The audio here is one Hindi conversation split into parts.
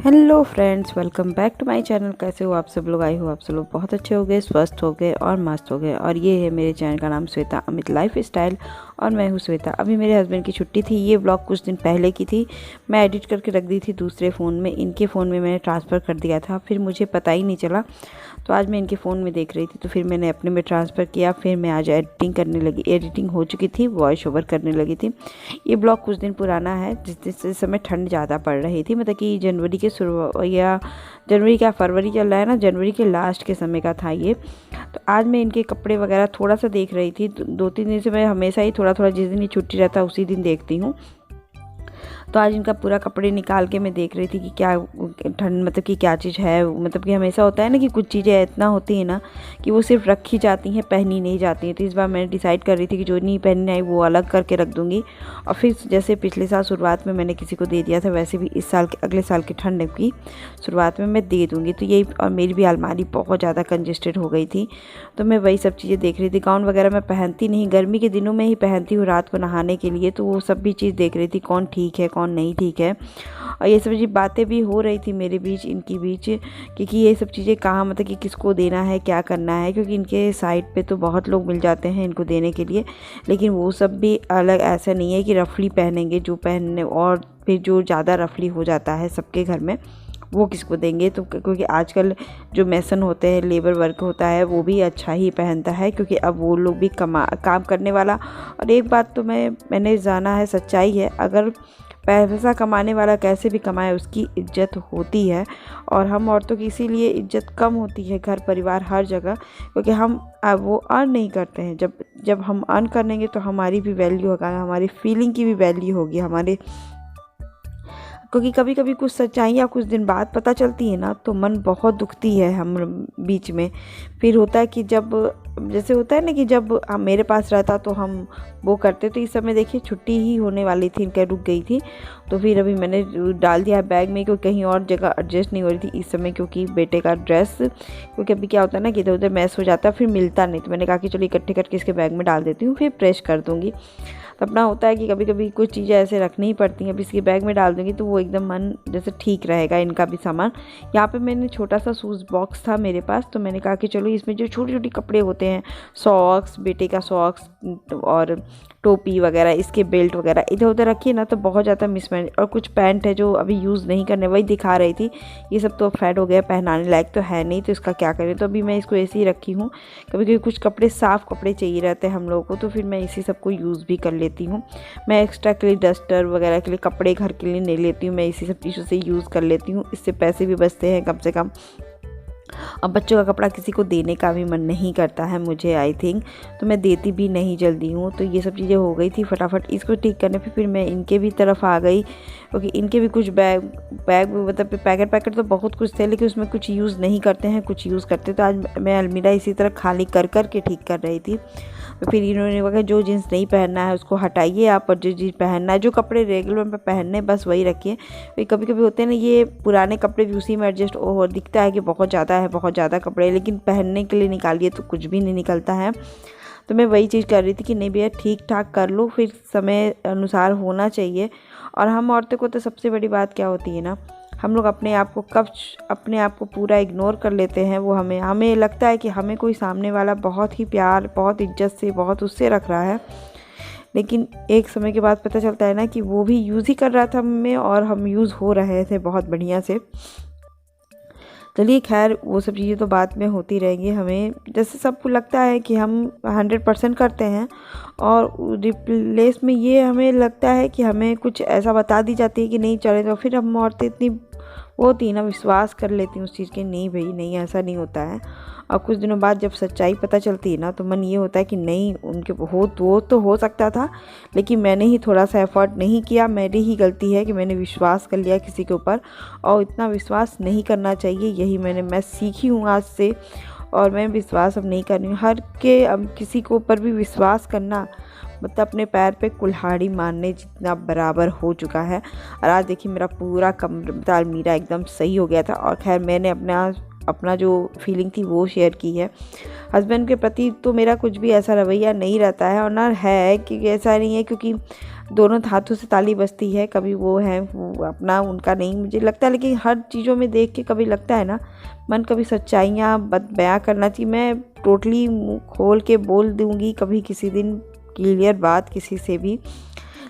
Hello friends, welcome back to my channel. कैसे हो आप सब लोग? आई हो आप सब लोग बहुत अच्छे हो गए, स्वस्थ हो गए और मस्त हो गए। और ये है मेरे चैनल का नाम श्वेता अमित लाइफ स्टाइल और मैं हूँ श्वेता। अभी मेरे हस्बैंड की छुट्टी थी। ये ब्लॉग कुछ दिन पहले की थी। मैं एडिट करके रख दी थी दूसरे फ़ोन में। इनके फ़ोन में मैंने ट्रांसफ़र कर दिया था, फिर मुझे पता ही नहीं चला। तो आज मैं इनके फ़ोन में देख रही थी, तो फिर मैंने अपने में ट्रांसफ़र किया। फिर मैं आज एडिटिंग करने लगी। एडिटिंग हो चुकी थी, वॉइस ओवर करने लगी थी। ये ब्लॉग कुछ दिन पुराना है, जिस समय ठंड ज़्यादा पड़ रही थी, मतलब कि जनवरी के शुरू या जनवरी क्या फरवरी चल रहा है ना, जनवरी के लास्ट के समय का था ये। तो आज मैं इनके कपड़े वगैरह थोड़ा सा देख रही थी। 2-3 दिन से मैं हमेशा ही थोड़ा थोड़ा, जिस दिन ये छुट्टी रहता है उसी दिन देखती हूँ। तो आज इनका पूरा कपड़े निकाल के मैं देख रही थी कि क्या ठंड, मतलब कि क्या चीज़ है। मतलब कि हमेशा होता है ना कि कुछ चीज़ें इतना होती है ना कि वो सिर्फ रखी जाती हैं, पहनी नहीं जाती हैं। तो इस बार मैंने डिसाइड कर रही थी कि जो नहीं पहननी आई वो अलग करके रख दूँगी। और फिर जैसे पिछले साल शुरुआत में मैंने किसी को दे दिया था, वैसे भी इस साल के अगले साल की ठंड की शुरुआत में मैं दे दूँगी। तो यही, और मेरी भी अलमारी बहुत ज़्यादा कंजेस्टेड हो गई थी, तो मैं वही सब चीज़ें देख रही थी। गाउन वगैरह मैं पहनती नहीं, गर्मी के दिनों में ही पहनती हूँ रात को नहाने के लिए। तो वो सब भी चीज़ देख रही थी, कौन ठीक है कौन नहीं ठीक है। और ये सब चीज़ बातें भी हो रही थी मेरे बीच, इनकी बीच, क्योंकि ये सब चीज़ें कहाँ, मतलब कि किसको देना है, क्या करना है। क्योंकि इनके साइड पे तो बहुत लोग मिल जाते हैं इनको देने के लिए, लेकिन वो सब भी अलग, ऐसा नहीं है कि रफली पहनेंगे जो पहनने, और फिर जो ज़्यादा रफली हो जाता है सबके घर में वो किसको देंगे। तो क्योंकि आजकल जो मैसन होते हैं, लेबर वर्क होता है, वो भी अच्छा ही पहनता है, क्योंकि अब वो लोग भी काम करने वाला। और एक बात तो मैंने जाना है, सच्चाई है, अगर पैसा कमाने वाला कैसे भी कमाए उसकी इज्जत होती है। और हम औरतों की इसीलिए इज्जत कम होती है घर परिवार हर जगह, क्योंकि हम वो अर्न नहीं करते हैं। जब हम अर्न करेंगे तो हमारी भी वैल्यू होगा, हमारी फीलिंग की भी वैल्यू होगी हमारे। क्योंकि कभी कभी कुछ सच्चाइयाँ कुछ दिन बाद पता चलती है ना, तो मन बहुत दुखती है हम बीच में। फिर होता है कि जब, जैसे होता है ना कि जब मेरे पास रहता तो हम वो करते। तो इस समय देखिए छुट्टी ही होने वाली थी, इनका रुक गई थी। तो फिर अभी मैंने डाल दिया बैग में, क्योंकि कहीं और जगह एडजस्ट नहीं हो रही थी इस समय, क्योंकि बेटे का ड्रेस, क्योंकि अभी क्या होता है ना कि इधर उधर मैस हो जाता है, फिर मिलता नहीं। तो मैंने कहा कि चलो इकट्ठे करके इसके बैग में डाल देती हूँ, फिर प्रेस कर दूँगी। तो अपना होता है कि कभी कभी कुछ चीज़ें ऐसे रखनी ही पड़ती हैं। अब इसके बैग में डाल दूँगी तो वो एकदम मन जैसे ठीक रहेगा, इनका भी सामान। यहाँ पे मैंने छोटा सा शूज़ बॉक्स था मेरे पास, तो मैंने कहा कि चलो इसमें जो छोटी छोटी कपड़े होते हैं, सॉक्स, बेटे का सॉक्स और टोपी वगैरह, इसके बेल्ट वगैरह इधर उधर रखिए ना तो बहुत ज़्यादा मिसमैनेज। और कुछ पैंट है जो अभी यूज़ नहीं करने, वही दिखा रही थी। ये सब तो फेड हो गया, पहनाने लायक तो है नहीं, तो इसका क्या करें। तो अभी मैं इसको ऐसे ही रखी हूँ। कभी कभी कुछ कपड़े, साफ़ कपड़े चाहिए रहते हैं हम लोगों को, तो फिर मैं इसी सब को यूज़ भी कर लेती हूँ। मैं एक्स्ट्रा के लिए डस्टर वगैरह के लिए कपड़े घर के लिए नहीं लेती हूँ, मैं इसी सब चीज़ों से यूज़ कर लेती हूँ। इससे पैसे भी बचते हैं कम से कम। अब बच्चों का कपड़ा किसी को देने का भी मन नहीं करता है मुझे, आई थिंक, तो मैं देती भी नहीं जल्दी हूँ। तो ये सब चीज़ें हो गई थी फटाफट इसको ठीक करने पे। फिर मैं इनके भी तरफ आ गई, क्योंकि इनके भी कुछ बैग मतलब पैकेट तो बहुत कुछ थे, लेकिन उसमें कुछ यूज़ नहीं करते हैं, कुछ यूज़ करते। तो आज मैं अलमीरा इसी तरह खाली कर के ठीक कर रही थी। तो फिर इन्होंने कहा जो जीन्स नहीं पहनना है उसको हटाइए आप, और जो जीन्स पहनना है, जो कपड़े रेगुलर में पहनने बस वही रखिए। कभी कभी होते हैं ना ये पुराने कपड़े भी उसी में एडजस्ट हो, दिखता है कि बहुत ज़्यादा है, बहुत ज़्यादा कपड़े, लेकिन पहनने के लिए निकालिए तो कुछ भी नहीं निकलता है। तो मैं वही चीज़ कर रही थी कि नहीं भैया ठीक ठाक कर लो, फिर समय अनुसार होना चाहिए। और हम औरतों को तो सबसे बड़ी बात क्या होती है ना, हम लोग अपने आप को पूरा इग्नोर कर लेते हैं। वो हमें लगता है कि हमें कोई सामने वाला बहुत ही प्यार, बहुत इज्जत से, बहुत उससे रख रहा है, लेकिन एक समय के बाद पता चलता है ना कि वो भी यूज़ ही कर रहा था हमें, और हम यूज़ हो रहे थे बहुत बढ़िया से। चलिए खैर, वो सब चीज़ें तो बाद में होती रहेंगी। हमें जैसे सबको लगता है कि हम 100% करते हैं, और रिप्लेस में ये हमें लगता है कि हमें कुछ ऐसा बता दी जाती है कि नहीं चले, तो फिर हम औरतें इतनी वो होती है ना, विश्वास कर लेती हूँ उस चीज़ के, नहीं भाई नहीं, ऐसा नहीं होता है। और कुछ दिनों बाद जब सच्चाई पता चलती है ना, तो मन ये होता है कि नहीं, उनके वो तो हो सकता था, लेकिन मैंने ही थोड़ा सा एफर्ट नहीं किया। मेरी ही गलती है कि मैंने विश्वास कर लिया किसी के ऊपर, और इतना विश्वास नहीं करना चाहिए। यही मैं सीखी हूँ आज से, और मैं विश्वास अब नहीं कर रही हूँ। अब किसी के ऊपर भी विश्वास करना मतलब अपने पैर पे कुल्हाड़ी मारने जितना बराबर हो चुका है। और आज देखिए मेरा पूरा अलमीरा एकदम सही हो गया था। और खैर मैंने अपना अपना जो फीलिंग थी वो शेयर की है। हस्बैंड के प्रति तो मेरा कुछ भी ऐसा रवैया नहीं रहता है, और ना है कि ऐसा नहीं है, क्योंकि दोनों हाथों से ताली बजती है। कभी वो है वो अपना उनका नहीं, मुझे लगता है। लेकिन हर चीज़ों में देख के कभी लगता है ना, मन कभी सच्चाइयाँ बयां करना चाहिए। मैं टोटली मुँह खोल के बोल दूँगी कभी किसी दिन क्लियर बात किसी से भी,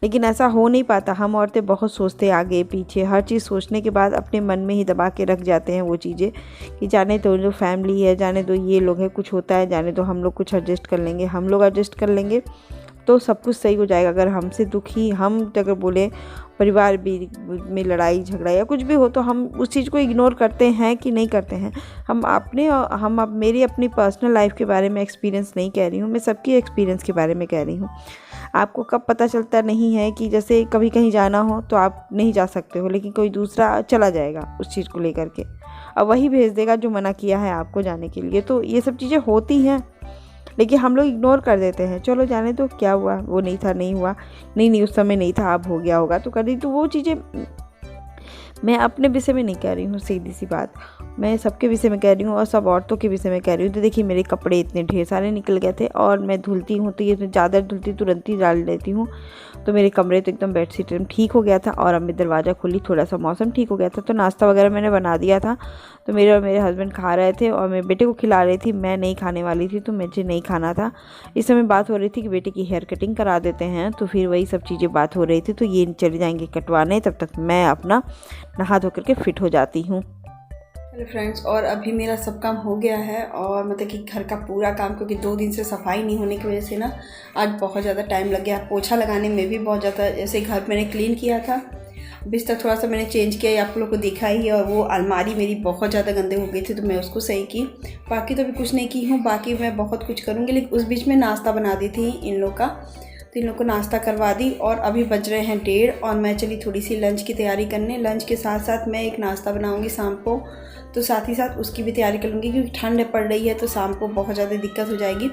लेकिन ऐसा हो नहीं पाता। हम औरतें बहुत सोचते हैं आगे पीछे, हर चीज़ सोचने के बाद अपने मन में ही दबा के रख जाते हैं वो चीज़ें कि जाने तो जो फैमिली है, जाने दो ये लोग हैं, कुछ होता है जाने दो, हम लोग कुछ एडजस्ट कर लेंगे, हम लोग एडजस्ट कर लेंगे तो सब कुछ सही हो जाएगा। अगर हमसे दुखी हम अगर बोले परिवार भी में लड़ाई झगड़ा या कुछ भी हो तो हम उस चीज़ को इग्नोर करते हैं कि नहीं करते हैं। हम अब मेरी अपनी पर्सनल लाइफ के बारे में एक्सपीरियंस नहीं कह रही हूँ, मैं सबकी एक्सपीरियंस के बारे में कह रही हूँ। आपको कब पता चलता नहीं है कि जैसे कभी कहीं जाना हो तो आप नहीं जा सकते हो, लेकिन कोई दूसरा चला जाएगा उस चीज़ को लेकर के, और वही भेज देगा जो मना किया है आपको जाने के लिए। तो ये सब चीज़ें होती हैं, लेकिन हम लोग इग्नोर कर देते हैं, चलो जाने तो क्या हुआ, वो नहीं था नहीं हुआ, नहीं उस समय नहीं था, अब हो गया होगा तो कर दी। तो वो चीज़ें मैं अपने विषय में नहीं कह रही हूँ, सीधी सी बात, मैं सबके विषय में कह रही हूँ और सब औरतों के विषय में कह रही हूँ। तो देखिए मेरे कपड़े इतने ढेर सारे निकल गए थे, और मैं धुलती हूँ तो ये ज़्यादा धुलती तुरंत ही डाल देती हूँ, तो मेरे कमरे तो एकदम बेडशीट एकदम ठीक हो गया था। और अब मैं दरवाज़ा खोली, थोड़ा सा मौसम ठीक हो गया था, तो नाश्ता वगैरह मैंने बना दिया था। तो मेरे और मेरे हस्बैंड खा रहे थे और मैं बेटे को खिला रही थी, मैं नहीं खाने वाली थी, तो मुझे नहीं खाना था। इस समय बात हो रही थी कि बेटे की हेयर कटिंग करा देते हैं, तो फिर वही सब चीज़ें बात हो रही थी। तो ये चले जाएंगे कटवाने, तब तक मैं अपना नहा धो करके फिट हो जाती हूँ। हेलो फ्रेंड्स, और अभी मेरा सब काम हो गया है, और मतलब कि घर का पूरा काम, क्योंकि 2 दिन से सफाई नहीं होने की वजह से ना आज बहुत ज़्यादा टाइम लग गया। पोछा लगाने में भी बहुत ज़्यादा, जैसे घर मैंने क्लीन किया था, बिस्तर थोड़ा सा मैंने चेंज किया, ये आप लोग को दिखा ही है। और वो अलमारी मेरी बहुत ज़्यादा गंदे हो गई थी, तो मैं उसको सही की। बाकी तो अभी कुछ नहीं की हूँ, बाकी मैं बहुत कुछ करूँगी। लेकिन उस बीच में नाश्ता बना दी थी इन लोग का, तो इन लोग को नाश्ता करवा दी। और अभी बज रहे हैं 1:30 और मैं चली थोड़ी सी लंच की तैयारी करने। लंच के साथ साथ मैं एक नाश्ता बनाऊंगी शाम को, तो साथ ही साथ उसकी भी तैयारी कर लूँगी, क्योंकि ठंड पड़ रही है तो शाम को बहुत ज़्यादा दिक्कत हो जाएगी।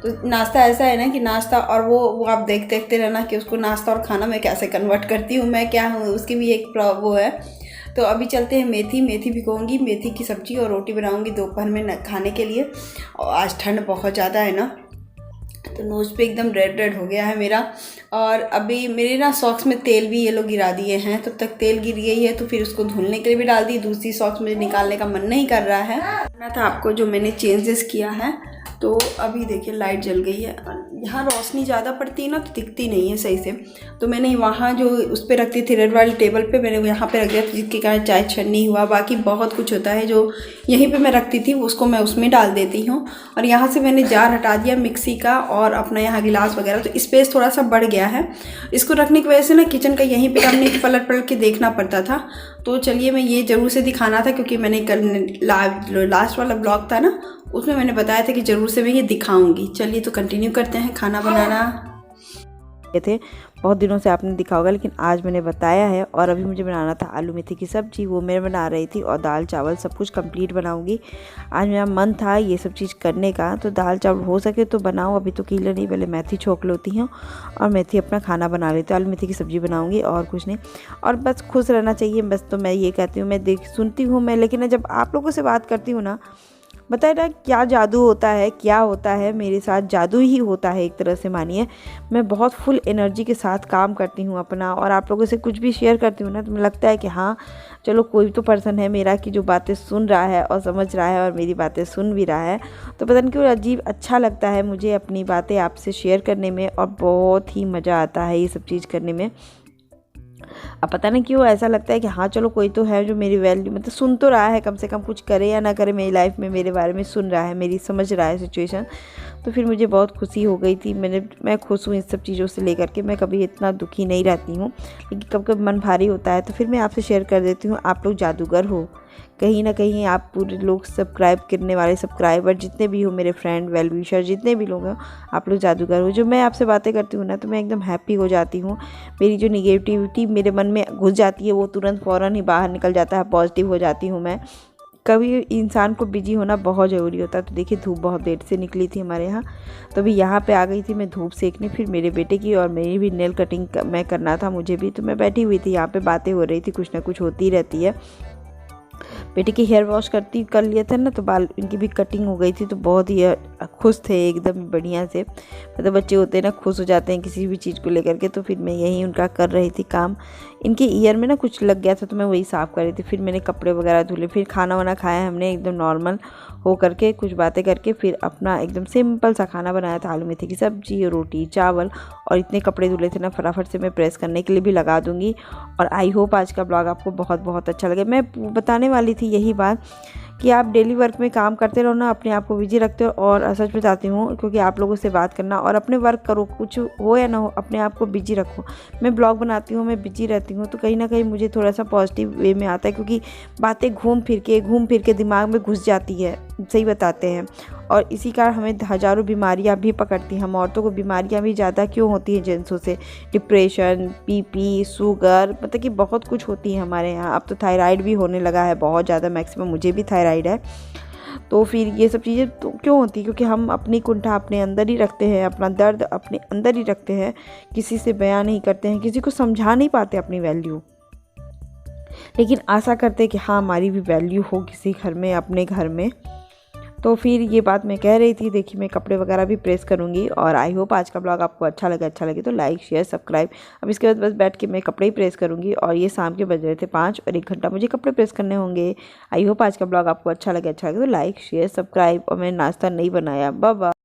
तो नाश्ता ऐसा है ना कि नाश्ता और वो आप देखते रहना कि उसको नाश्ता और खाना मैं कैसे कन्वर्ट करती हूँ, मैं क्या हूँ, उसकी भी एक वो है। तो अभी चलते हैं, मेथी भिगोऊंगी, मेथी की सब्ज़ी और रोटी बनाऊंगी दोपहर में खाने के लिए। और आज ठंड बहुत ज़्यादा है ना, तो नोज़ पे एकदम रेड हो गया है मेरा। और अभी मेरे ना सॉक्स में तेल भी ये लोग गिरा दिए हैं, तब तक तेल गिर गई है तो फिर उसको धुलने के लिए भी डाल दी। दूसरी सॉक्स मुझे निकालने का मन नहीं कर रहा है ना, था आपको जो मैंने चेंजेस किया है। तो अभी देखिए लाइट जल गई है, यहाँ रोशनी ज़्यादा पड़ती है ना तो दिखती नहीं है सही से। तो मैंने वहाँ जो उस पर रखती थी रेड वाली टेबल पे, मैंने यहाँ पे रख दिया, जिसके कारण चाय छन्नी हुआ। बाकी बहुत कुछ होता है जो यहीं पे मैं रखती थी, उसको मैं उसमें डाल देती हूँ। और यहाँ से मैंने जार हटा दिया मिक्सी का, और अपना यहाँ गिलास वगैरह, तो स्पेस थोड़ा सा बढ़ गया है। इसको रखने की वजह से ना किचन का यहीं पर हमने पलट के देखना पड़ता था। तो चलिए मैं ये ज़रूर से दिखाना था, क्योंकि मैंने कल लास्ट वाला ब्लॉग था ना, उसमें मैंने बताया था कि ज़रूर से मैं ये दिखाऊंगी। चलिए तो कंटिन्यू करते हैं खाना बनाना। थे बहुत दिनों से आपने दिखा होगा, लेकिन आज मैंने बताया है। और अभी मुझे बनाना था आलू मेथी की सब्ज़ी, वो मैं बना रही थी, और दाल चावल सब कुछ कंप्लीट बनाऊंगी। आज मेरा मन था ये सब चीज़ करने का, तो दाल चावल हो सके तो बनाऊं। अभी तो कीला नहीं, पहले मेथी छोंक लेती हूँ और मेथी अपना खाना बना लेती हूँ। आलू मेथी की सब्ज़ी बनाऊँगी और कुछ नहीं, और बस खुश रहना चाहिए बस। तो मैं ये कहती हूँ, मैं सुनती हूँ मैं, लेकिन जब आप लोगों से बात करती हूँ ना, बताए ना क्या जादू होता है, क्या होता है मेरे साथ, जादू ही होता है एक तरह से मानिए। मैं बहुत फुल एनर्जी के साथ काम करती हूँ अपना, और आप लोगों से कुछ भी शेयर करती हूँ ना, तो मुझे लगता है कि हाँ चलो कोई तो पर्सन है मेरा कि जो बातें सुन रहा है और समझ रहा है और मेरी बातें सुन भी रहा है। तो पता नहीं क्यों अजीब अच्छा लगता है मुझे अपनी बातें आपसे शेयर करने में, और बहुत ही मज़ा आता है ये सब चीज़ करने में। अब पता नहीं क्यों ऐसा लगता है कि हाँ चलो कोई तो है जो मेरी वैल्यू मतलब सुन तो रहा है, कम से कम कुछ करे या ना करे मेरी लाइफ में, मेरे बारे में सुन रहा है, मेरी समझ रहा है सिचुएशन। तो फिर मुझे बहुत खुशी हो गई थी। मैं खुश हूँ इन सब चीज़ों से लेकर के। मैं कभी इतना दुखी नहीं रहती हूँ, लेकिन कभी कभी मन भारी होता है तो फिर मैं आपसे शेयर कर देती हूँ। आप लोग जादूगर हो कहीं ना कहीं, आप पूरे लोग सब्सक्राइब करने वाले सब्सक्राइबर जितने भी हो, मेरे फ्रेंड वेल विशर जितने भी लोग हैं, आप लोग जादूगर हो। जो मैं आपसे बातें करती हूँ ना तो मैं एकदम हैप्पी हो जाती हूँ। मेरी जो निगेटिविटी मेरे मन में घुस जाती है वो तुरंत फ़ौरन ही बाहर निकल जाता है, पॉजिटिव हो जाती हूँ मैं। कभी इंसान को बिजी होना बहुत ज़रूरी होता है। तो देखिए धूप बहुत देर से निकली थी हमारे यहाँ, तो अभी यहाँ पे आ गई थी मैं धूप सेकने। फिर मेरे बेटे की और मेरी भी नेल कटिंग मैं करना था मुझे भी, तो मैं बैठी हुई थी यहाँ पे, बातें हो रही थी, कुछ ना कुछ होती रहती है। बेटे की हेयर वॉश कर लिया था ना, तो बाल इनकी भी कटिंग हो गई थी, तो बहुत ही खुश थे एकदम बढ़िया से। मतलब बच्चे होते हैं ना, खुश हो जाते हैं किसी भी चीज़ को लेकर के। तो फिर मैं यही उनका कर रही थी काम। इनके ईयर में ना कुछ लग गया था, तो मैं वही साफ़ कर रही थी। फिर मैंने कपड़े वगैरह धुले, फिर खाना वाना खाया हमने एकदम नॉर्मल हो करके, कुछ बातें करके। फिर अपना एकदम सिंपल सा खाना बनाया था, आलू मेथी की सब्जी, रोटी, चावल। और इतने कपड़े धुले थे ना, फटाफट से मैं प्रेस करने के लिए भी लगा दूँगी। और आई होप आज का ब्लॉग आपको बहुत बहुत अच्छा लगे। मैं बताने वाली थी यही बात कि आप डेली वर्क में काम करते रहो ना, अपने आप को बिजी रखते हो। और सच बताती हूँ, क्योंकि आप लोगों से बात करना और अपने वर्क करो, कुछ हो या ना हो, अपने आप को बिजी रखो। मैं ब्लॉग बनाती हूँ, मैं बिजी रहती हूँ, तो कहीं ना कहीं मुझे थोड़ा सा पॉजिटिव वे में आता है, क्योंकि बातें घूम फिर के दिमाग में घुस जाती है, सही बताते हैं। और इसी कारण हमें हज़ारों बीमारियां भी पकड़ती हैं। हम औरतों को बीमारियां भी ज़्यादा क्यों होती हैं जेंट्सों से? डिप्रेशन, बीपी, शुगर, मतलब कि बहुत कुछ होती है हमारे यहाँ। अब तो थायराइड भी होने लगा है बहुत ज़्यादा, मैक्सिमम मुझे भी थायराइड है। तो फिर ये सब चीज़ें तो क्यों होती? क्योंकि हम अपनी कुंठा अपने अंदर ही रखते हैं, अपना दर्द अपने अंदर ही रखते हैं, किसी से बयान नहीं करते हैं, किसी को समझा नहीं पाते अपनी वैल्यू। लेकिन आशा करते हैं कि हाँ, हमारी भी वैल्यू हो किसी घर में, अपने घर में। तो फिर ये बात मैं कह रही थी। देखिए, मैं कपड़े वगैरह भी प्रेस करूँगी। और आई होप आज का ब्लॉग आपको अच्छा लगे तो लाइक, शेयर, सब्सक्राइब। अब इसके बाद बस बैठ के मैं कपड़े ही प्रेस करूँगी। और ये शाम के बज रहे थे 5 और 1 घंटा मुझे कपड़े प्रेस करने होंगे। आई होप आज का ब्लॉग आपको अच्छा लगे तो लाइक, शेयर, सब्सक्राइब। और मैंने नाश्ता नहीं बनाया। Bye bye.